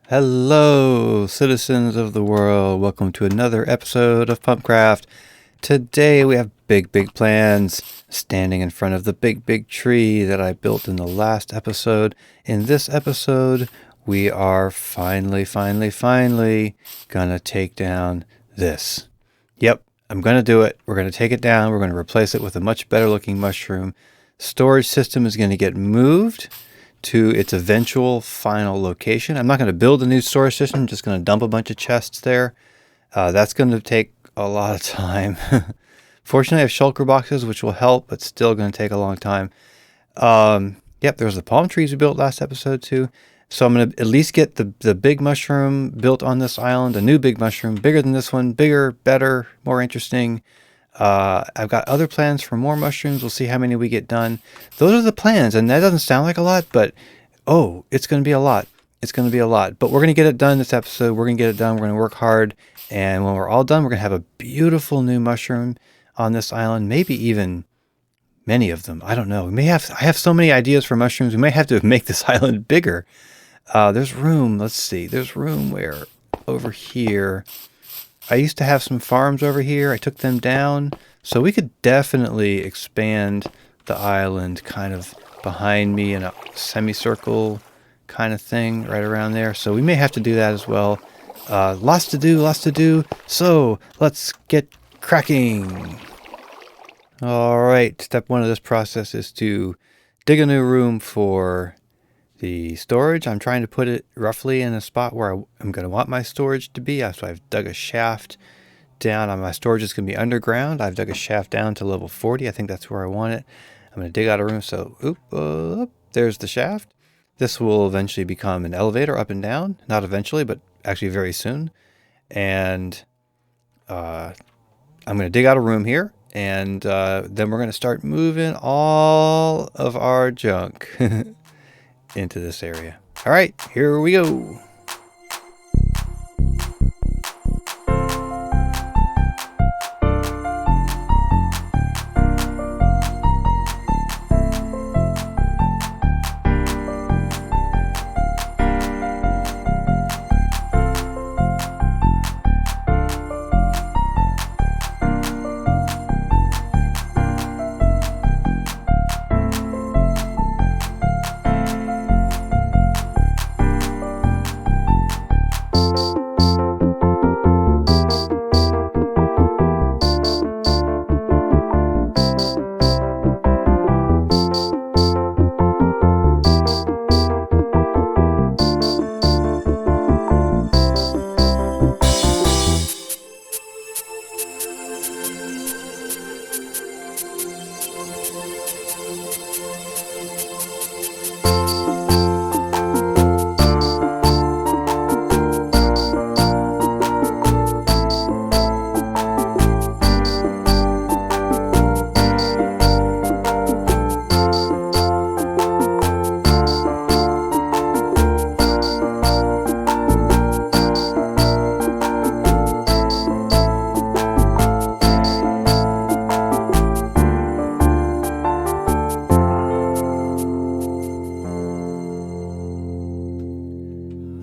Hello, citizens of the world. Welcome to another episode of Pumpcraft. Today we have big plans. Standing in front of the big tree that I built in the last episode. In this episode, we are finally gonna take down this. Yep, I'm gonna do it. We're gonna take it down. We're gonna replace it with a much better looking mushroom. Storage system is gonna get moved to its eventual final location. I'm not going to build a new storage system. I'm just going to dump a bunch of chests there. That's going to take a lot of time. Fortunately, I have shulker boxes, which will help, but still going to take a long time. Yep, there's the palm trees we built last episode too. So I'm going to at least get the big mushroom built on this island, a new big mushroom, bigger than this one, bigger, better, more interesting. I've got other plans for more mushrooms. We'll see how many we get done. Those are the plans, and that doesn't sound like a lot, but it's going to be a lot. It's going to be a lot, but we're going to get it done this episode. We're going to get it done. We're going to work hard, and when we're all done, we're going to have a beautiful new mushroom on this island, maybe even many of them. I don't know. I have so many ideas for mushrooms. We may have to make this island bigger. There's room. Let's see. There's room where over here. I used to have some farms over here. I took them down. So we could definitely expand the island kind of behind me in a semicircle kind of thing right around there. So we may have to do that as well. Lots to do. So let's get cracking. All right. Step one of this process is to dig a new room for the storage. I'm trying to put it roughly in a spot where I'm going to want my storage to be. So I've dug a shaft down. My storage is going to be underground. I've dug a shaft down to level 40. I think that's where I want it. I'm going to dig out a room. So, there's the shaft. This will eventually become an elevator up and down. Not eventually, but actually very soon. And I'm going to dig out a room here. And then we're going to start moving all of our junk into this area. All right, here we go.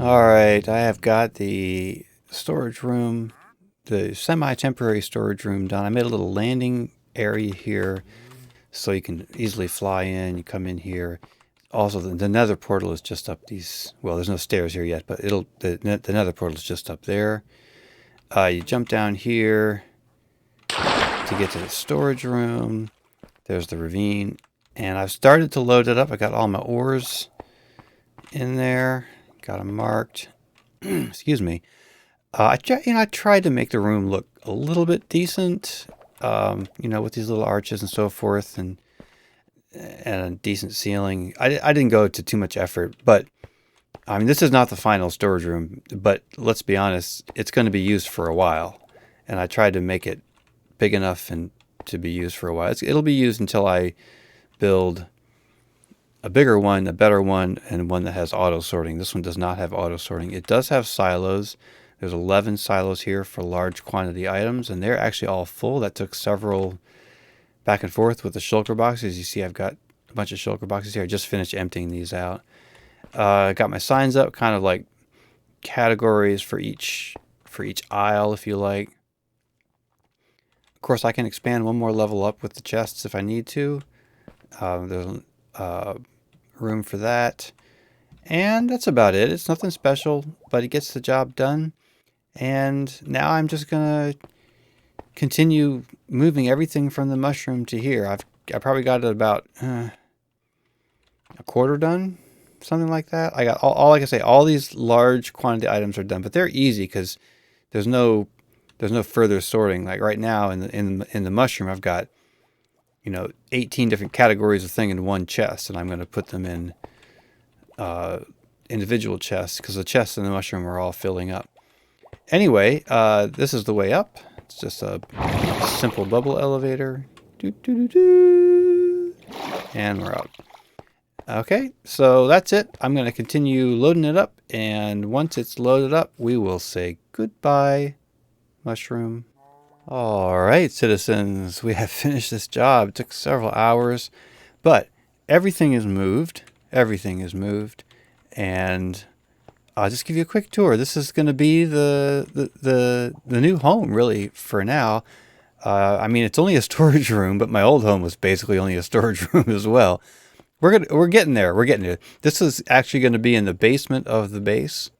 Alright, I have got the storage room, the semi-temporary storage room done. I made a little landing area here so you can easily fly in. You come in here. Also, the nether portal is just up these... Well, there's no stairs here yet, but the nether portal is just up there. You jump down here to get to the storage room. There's the ravine. And I've started to load it up. I got all my ores in there. Got them marked. Excuse me. I tried to make the room look a little bit decent, with these little arches and so forth, and a decent ceiling. I didn't go to too much effort, but I mean, this is not the final storage room. But let's be honest, it's going to be used for a while, and I tried to make it big enough and to be used for a while. It'll be used until I build a bigger one, a better one, and one that has auto sorting. This one does not have auto sorting. It does have silos. There's 11 silos here for large quantity items, and they're actually all full. That took several back and forth with the shulker boxes. You see I've got a bunch of shulker boxes here. I just finished emptying these out. I got my signs up, kind of like categories for each aisle if you like. Of course, I can expand one more level up with the chests if I need to. There's room for that. And that's about it. It's nothing special, but it gets the job done. And now I'm just going to continue moving everything from the mushroom to here. I probably got it about a quarter done, something like that. I got all like I say, all these large quantity items are done, but they're easy because there's no further sorting. Like right now in the mushroom, I've got 18 different categories of thing in one chest, and I'm going to put them in individual chests because the chests in the mushroom are all filling up. Anyway, this is the way up. It's just a simple bubble elevator. And we're out. Okay, so that's it. I'm going to continue loading it up, and once it's loaded up, we will say goodbye, mushroom. All right, citizens, we have finished this job. It took several hours, but everything is moved. Everything is moved, and I'll just give you a quick tour. This is going to be the new home, really, for now. I mean, it's only a storage room, but my old home was basically only a storage room as well. We're getting there. We're getting there. This is actually going to be in the basement of the base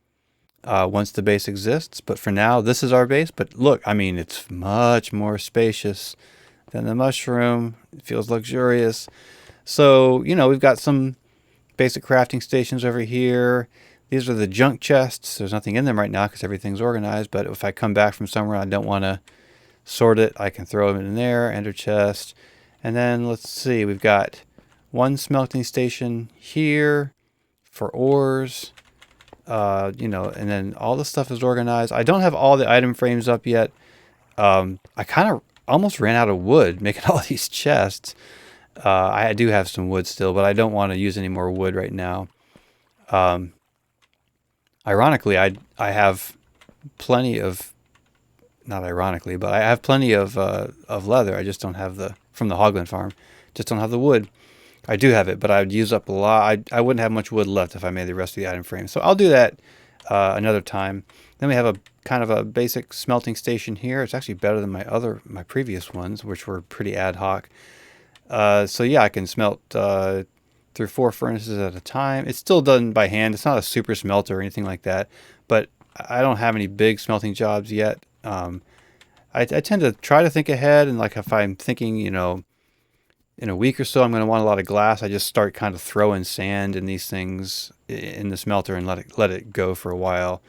once the base exists. But for now, this is our base. But look, I mean, it's much more spacious than the mushroom. It feels luxurious. So, we've got some basic crafting stations over here. These are the junk chests. There's nothing in them right now because everything's organized. But if I come back from somewhere I don't want to sort it, I can throw them in there. Ender chest. And then let's see. We've got one smelting station here for ores. And then all the stuff is organized. I don't have all the item frames up yet. I kind of almost ran out of wood making all these chests. I do have some wood still, but I don't want to use any more wood right now. Ironically, I have plenty of, not ironically, but I have plenty of leather. I just don't have from the Hogland farm. Just don't have the wood. I do have it, but I would use up a lot. I wouldn't have much wood left if I made the rest of the item frame. So I'll do that another time. Then we have a kind of a basic smelting station here. It's actually better than my previous ones, which were pretty ad hoc. So yeah, I can smelt through 4 furnaces at a time. It's still done by hand. It's not a super smelter or anything like that, but I don't have any big smelting jobs yet. I tend to try to think ahead, and like if I'm thinking, in a week or so, I'm going to want a lot of glass. I just start kind of throwing sand in these things in the smelter and let it go for a while.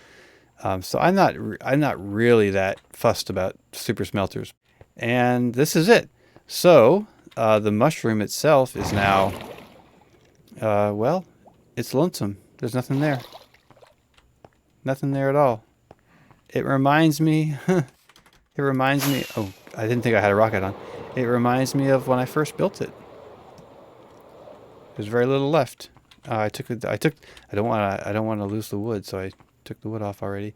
So I'm not really that fussed about super smelters. And this is it. So the mushroom itself is now, well, it's lonesome. There's nothing there. Nothing there at all. It reminds me, oh, I didn't think I had a rocket on. It reminds me of when I first built it. There's very little left. I don't want to lose the wood, so I took the wood off already.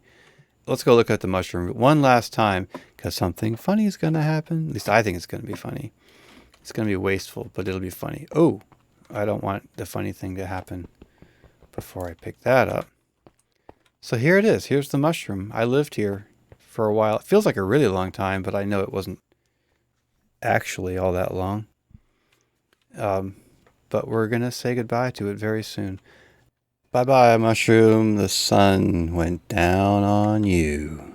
Let's go look at the mushroom one last time, because something funny is going to happen. At least I think it's going to be funny. It's going to be wasteful, but it'll be funny. Oh, I don't want the funny thing to happen before I pick that up. So here it is. Here's the mushroom. I lived here for a while. It feels like a really long time, but I know it wasn't actually all that long. But we're going to say goodbye to it very soon. Bye-bye, mushroom. The sun went down on you.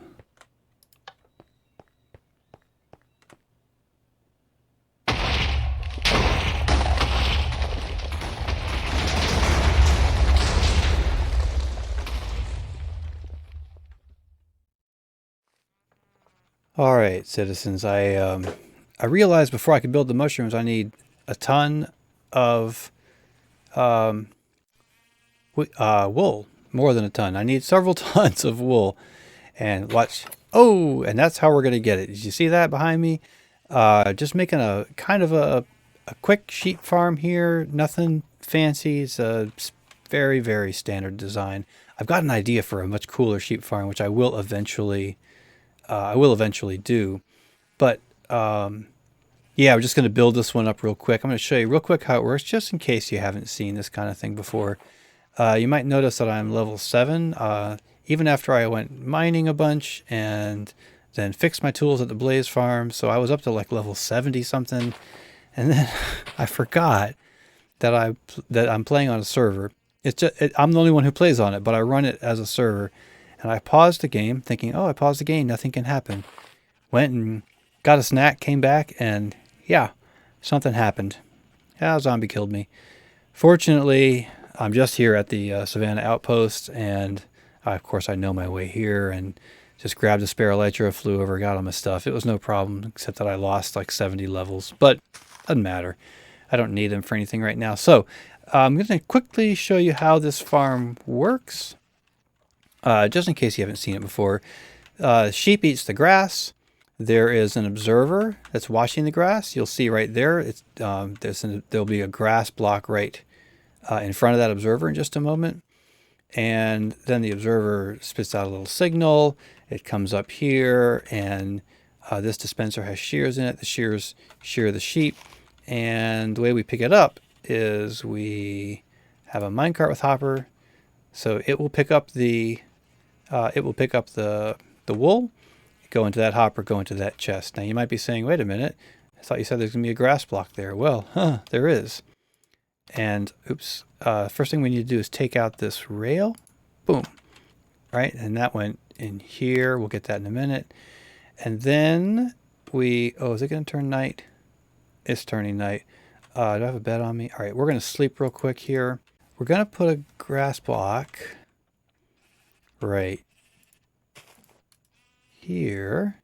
All right, citizens. I realized before I could build the mushrooms, I need a ton of wool. More than a ton. I need several tons of wool. And watch. Oh, and that's how we're going to get it. Did you see that behind me? Just making a kind of a quick sheep farm here. Nothing fancy. It's a very, very standard design. I've got an idea for a much cooler sheep farm, which I will eventually do. But yeah, we're just going to build this one up real quick. I'm going to show you real quick how it works, just in case you haven't seen this kind of thing before. You might notice that I'm level 7. even after I went mining a bunch and then fixed my tools at the Blaze Farm. So I was up to like level 70 something. And then I forgot that I'm playing on a server. I'm the only one who plays on it, but I run it as a server. And I paused the game thinking, oh, I paused the game, nothing can happen. Went and got a snack, came back, and yeah, something happened. Yeah, a zombie killed me. Fortunately, I'm just here at the Savannah Outpost, and of course I know my way here, and just grabbed a spare elytra, flew over, got all my stuff. It was no problem, except that I lost like 70 levels, but doesn't matter. I don't need them for anything right now. So I'm going to quickly show you how this farm works, just in case you haven't seen it before. Sheep eats the grass. There is an observer that's watching the grass. You'll see right there. There'll be a grass block right in front of that observer in just a moment. And then the observer spits out a little signal. It comes up here, and this dispenser has shears in it. The shears shear the sheep. And the way we pick it up is we have a minecart with hopper. So it will pick up the wool, go into that hopper, go into that chest. Now you might be saying, wait a minute, I thought you said there's gonna be a grass block there. Well, there is. And oops, first thing we need to do is take out this rail. Boom. Right, and that went in here. We'll get that in a minute. And then is it gonna turn night? It's turning night. Do I have a bed on me? All right, we're gonna sleep real quick here. We're gonna put a grass block right here.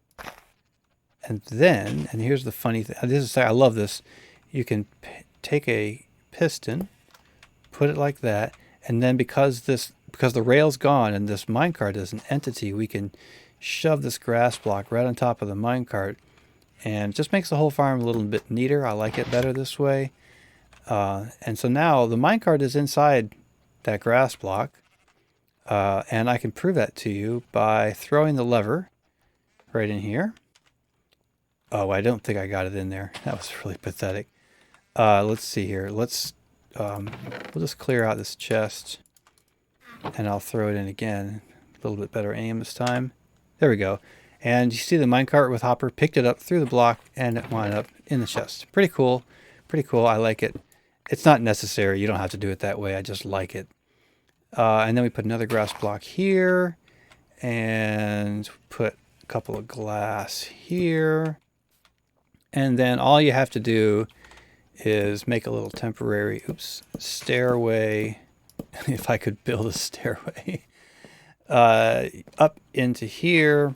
And here's the funny thing. I love this. You can take a piston, put it like that, and then because the rail's gone and this minecart is an entity, we can shove this grass block right on top of the minecart, and it just makes the whole farm a little bit neater. I like it better this way. And so now the minecart is inside that grass block, and I can prove that to you by throwing the lever right in here. Oh, I don't think I got it in there. That was really pathetic. Let's see here. We'll just clear out this chest, and I'll throw it in again. A little bit better aim this time. There we go. And you see the minecart with hopper picked it up through the block, and it wound up in the chest. Pretty cool. Pretty cool. I like it. It's not necessary. You don't have to do it that way. I just like it. And then we put another grass block here, and put a couple of glass here. And then all you have to do is make a little temporary, stairway. If I could build a stairway up into here,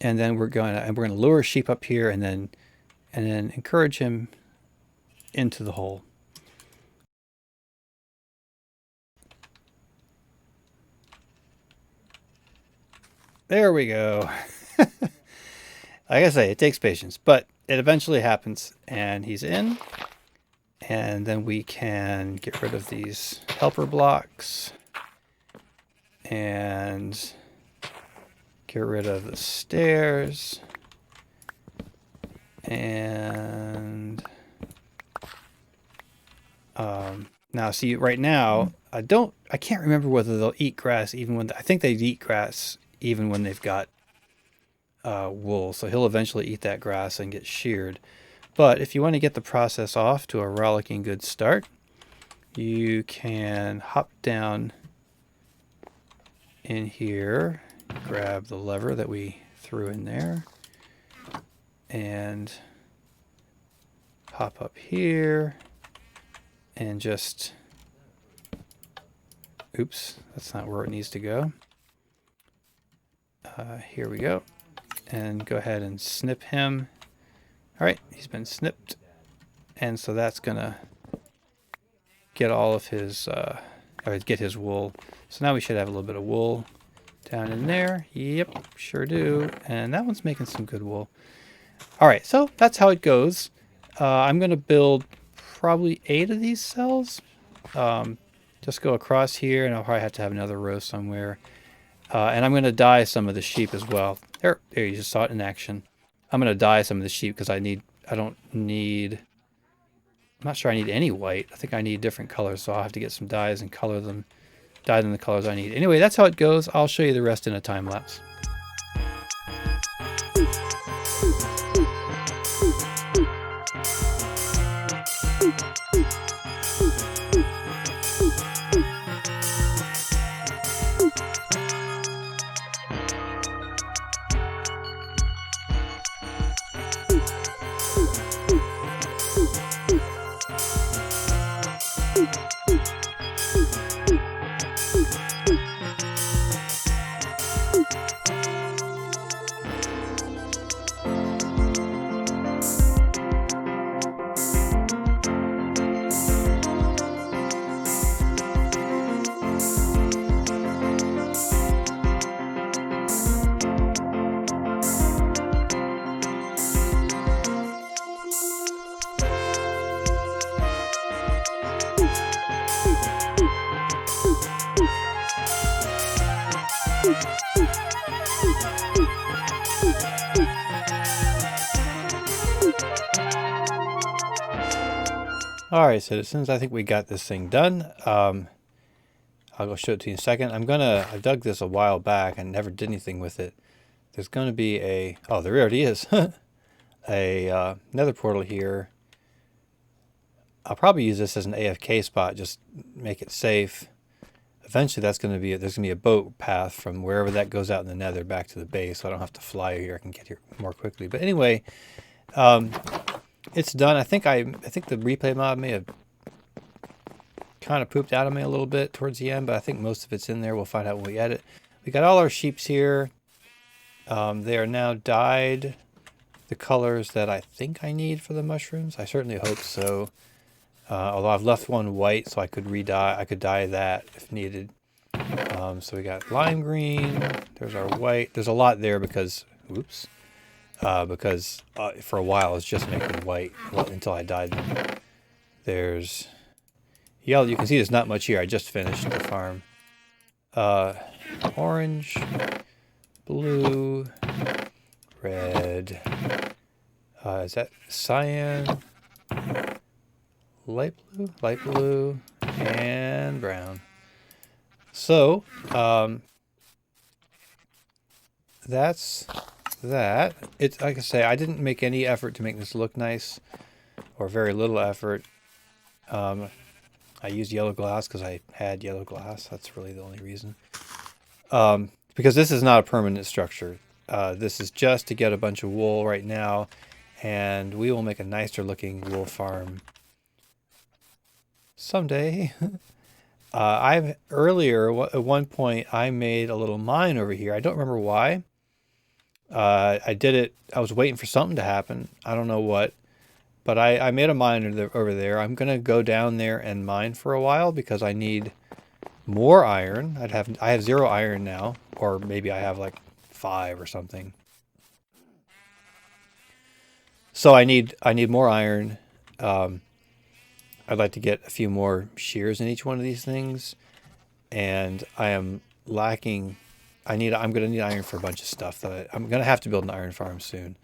and then we're gonna lure sheep up here, and then encourage him into the hole. There we go. Like I say, it takes patience, but it eventually happens, and he's in. And then we can get rid of these helper blocks and get rid of the stairs. And now see, right now I can't remember whether they'll eat grass even when I think they eat grass even when they've got wool. So he'll eventually eat that grass and get sheared. But if you want to get the process off to a rollicking good start, you can hop down in here, grab the lever that we threw in there, and hop up here, and just, oops, that's not where it needs to go. Here we go, and go ahead and snip him. All right, he's been snipped, and so that's gonna get all of his, or get his wool. So now we should have a little bit of wool down in there. Yep, sure do. And that one's making some good wool. All right, so that's how it goes. I'm gonna build probably 8 of these cells. Just go across here, and I'll probably have to have another row somewhere. And I'm gonna dye some of the sheep as well. There, you just saw it in action. I'm going to dye some of the sheep because I'm not sure I need any white. I think I need different colors, so I'll have to get some dyes and color them dyed in the colors I need. Anyway, that's how it goes. I'll show you the rest in a time lapse. All right, citizens, I think we got this thing done. I'll go show it to you in a second. I dug this a while back and never did anything with it. There's going to be oh, there already is. Nether portal here. I'll probably use this as an AFK spot, just make it safe. Eventually there's going to be a boat path from wherever that goes out in the nether back to the base, so I don't have to fly here. I can get here more quickly. But anyway, it's done. I think the replay mod may have kind of pooped out of me a little bit towards the end, but I think most of it's in there. We'll find out when we edit. We got all our sheeps here. They are now dyed the colors that I think I need for the mushrooms. I certainly hope so. Although I've left one white, so I could I could dye that if needed. So we got lime green. There's our white. There's a lot there because, oops. Because for a while I was just making white until I dyed them. There's yellow. You can see there's not much here. I just finished the farm. Orange, blue, red. Is that cyan? Light blue, and brown. So that's that. It's like I say, I didn't make any effort to make this look nice, or very little effort. I used yellow glass because I had yellow glass. That's really the only reason. Because this is not a permanent structure. This is just to get a bunch of wool right now, and we will make a nicer looking wool farm someday. Earlier at one point I made a little mine over here. I don't remember why. I did it. I was waiting for something to happen. I don't know what, but I made a mine over there. I'm gonna go down there and mine for a while because I need more iron. I have 0 iron now, or maybe I have like 5 or something. So I need more iron. I'd like to get a few more shears in each one of these things, and I am lacking. I'm going to need iron for a bunch of stuff that I'm going to have to build an iron farm soon.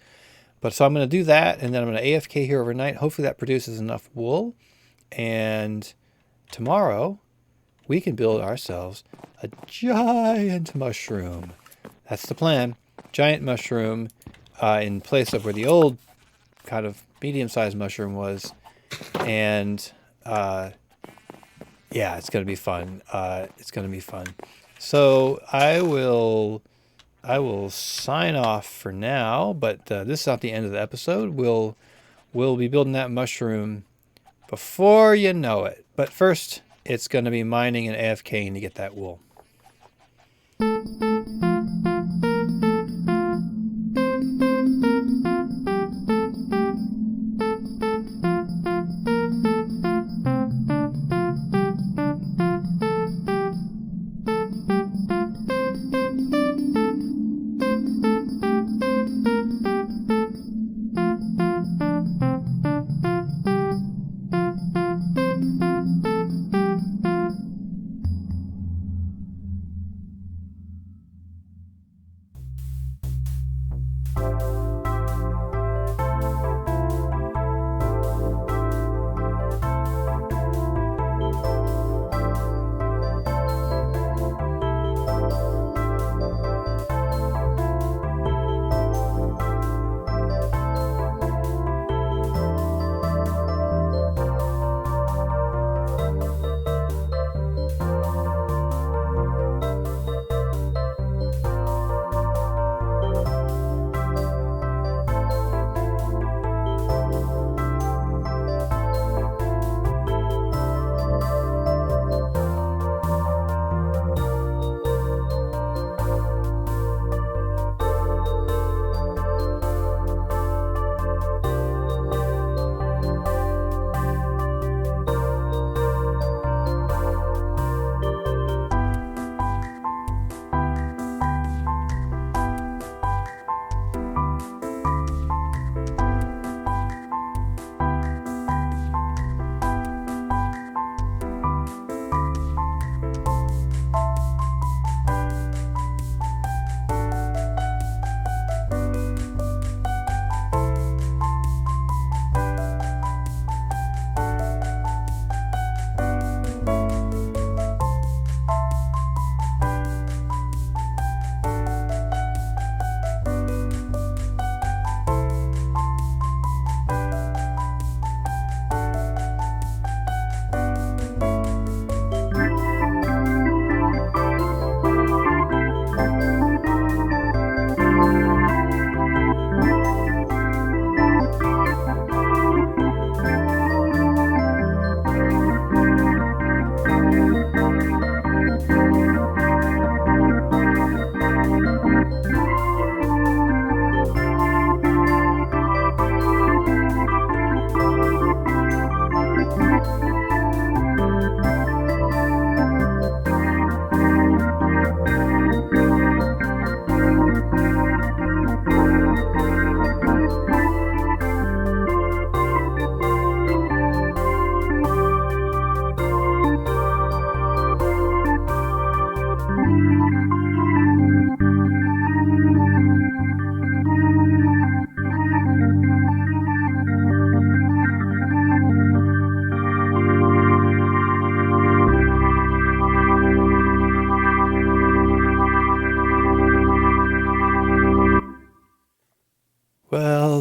But so I'm going to do that, and then I'm going to AFK here overnight. Hopefully that produces enough wool, and tomorrow we can build ourselves a giant mushroom. That's the plan. Giant mushroom in place of where the old kind of medium-sized mushroom was. And yeah, it's going to be fun. It's going to be fun. So I will sign off for now, but this is not the end of the episode. We'll be building that mushroom before you know it. But first, it's going to be mining and AFKing to get that wool.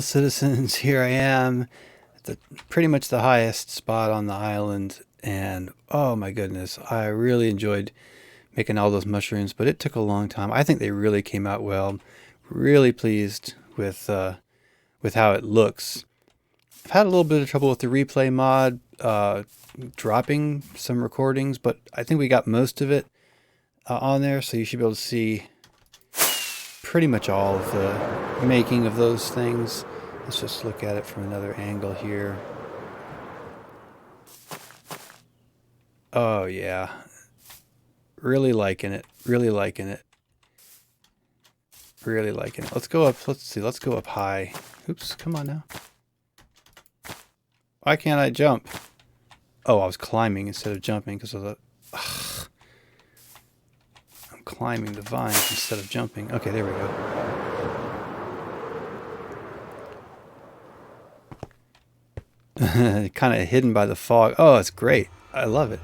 fellow citizens, here I am at pretty much the highest spot on the island, and oh my goodness, I really enjoyed making all those mushrooms, but it took a long time. I think they really came out well. Really pleased with how it looks. I've had a little bit of trouble with the replay mod, dropping some recordings, but I think we got most of it on there, so you should be able to see pretty much all of the making of those things. Let's just look at it from another angle here. Oh yeah, really liking it. Really liking it. Really liking it. Let's go up. Let's see. Let's go up high. Oops, come on now. Why can't I jump? Oh, I was climbing instead of jumping because of the... Ugh. I'm climbing the vines instead of jumping. Okay, there we go. Kind of hidden by the fog. Oh, it's great. I love it.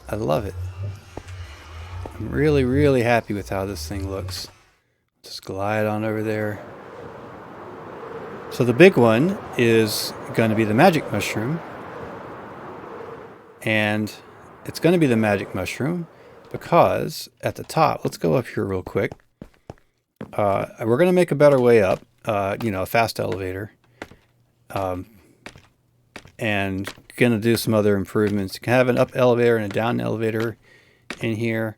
I love it. I'm really, really happy with how this thing looks. Just glide on over there. So the big one is going to be the magic mushroom. And it's going to be the magic mushroom because at the top, let's go up here real quick. We're going to make a better way up, a fast elevator. And going to do some other improvements. You can have an up elevator and a down elevator in here.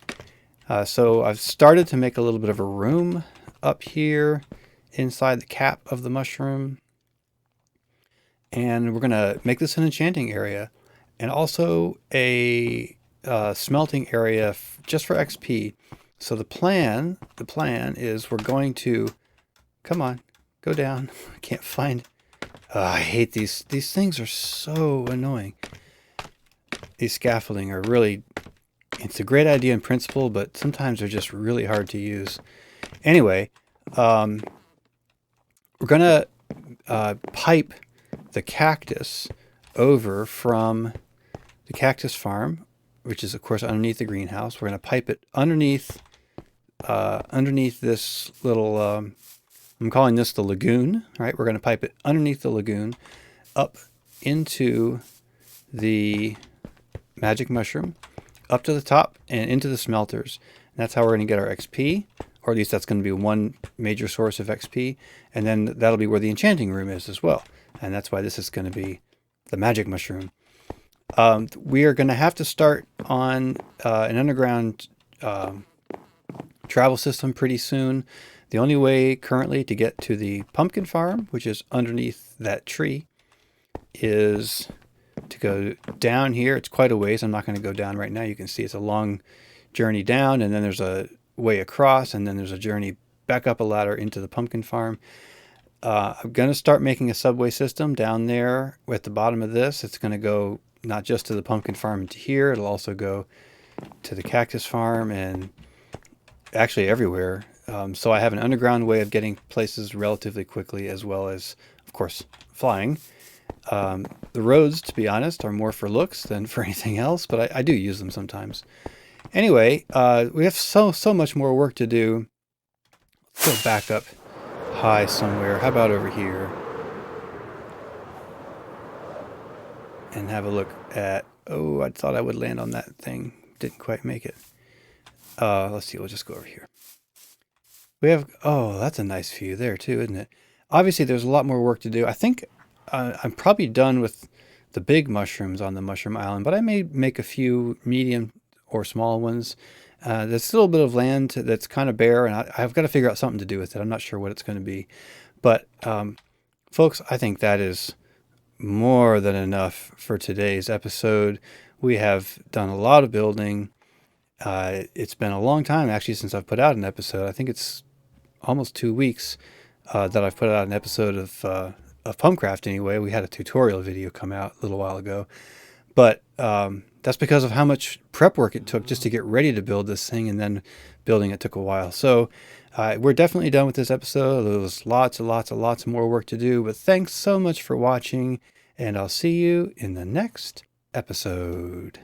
So I've started to make a little bit of a room up here inside the cap of the mushroom. And we're going to make this an enchanting area and also a smelting area just for XP. So the plan is we're going to, come on, go down. I can't find, I hate these things are so annoying. These scaffolding are really, it's a great idea in principle, but sometimes they're just really hard to use. Anyway, we're going to pipe the cactus over from the cactus farm, which is of course underneath the greenhouse. We're going to pipe it underneath this little, I'm calling this the lagoon, right? We're going to pipe it underneath the lagoon up into the magic mushroom, up to the top and into the smelters. And that's how we're going to get our XP, or at least that's going to be one major source of XP. And then that'll be where the enchanting room is as well. And that's why this is going to be the magic mushroom. We are going to have to start on an underground travel system pretty soon. The only way currently to get to the pumpkin farm, which is underneath that tree, is to go down here. It's quite a ways. I'm not going to go down right now. You can see it's a long journey down, and then there's a way across, and then there's a journey back up a ladder into the pumpkin farm. I'm going to start making a subway system down there at the bottom of this. It's going to go not just to the pumpkin farm and to here. It'll also go to the cactus farm and actually everywhere. So I have an underground way of getting places relatively quickly, as well as, of course, flying. The roads, to be honest, are more for looks than for anything else, but I do use them sometimes. Anyway, we have so much more work to do. Let's go back up high somewhere. How about over here? And have a look at, oh, I thought I would land on that thing. Didn't quite make it. Let's see, we'll just go over here. We have, oh, that's a nice view there too, isn't it? Obviously, there's a lot more work to do. I think I'm probably done with the big mushrooms on the mushroom island, but I may make a few medium or small ones. There's still a bit of land that's kind of bare, and I've got to figure out something to do with it. I'm not sure what it's going to be. But, folks, I think that is more than enough for today's episode. We have done a lot of building. It's been a long time, actually, since I've put out an episode. I think it's almost 2 weeks that I've put out an episode of PumpCraft anyway. We had a tutorial video come out a little while ago. But that's because of how much prep work it took just to get ready to build this thing, and then building it took a while. So we're definitely done with this episode. There was lots more work to do, but thanks so much for watching, and I'll see you in the next episode.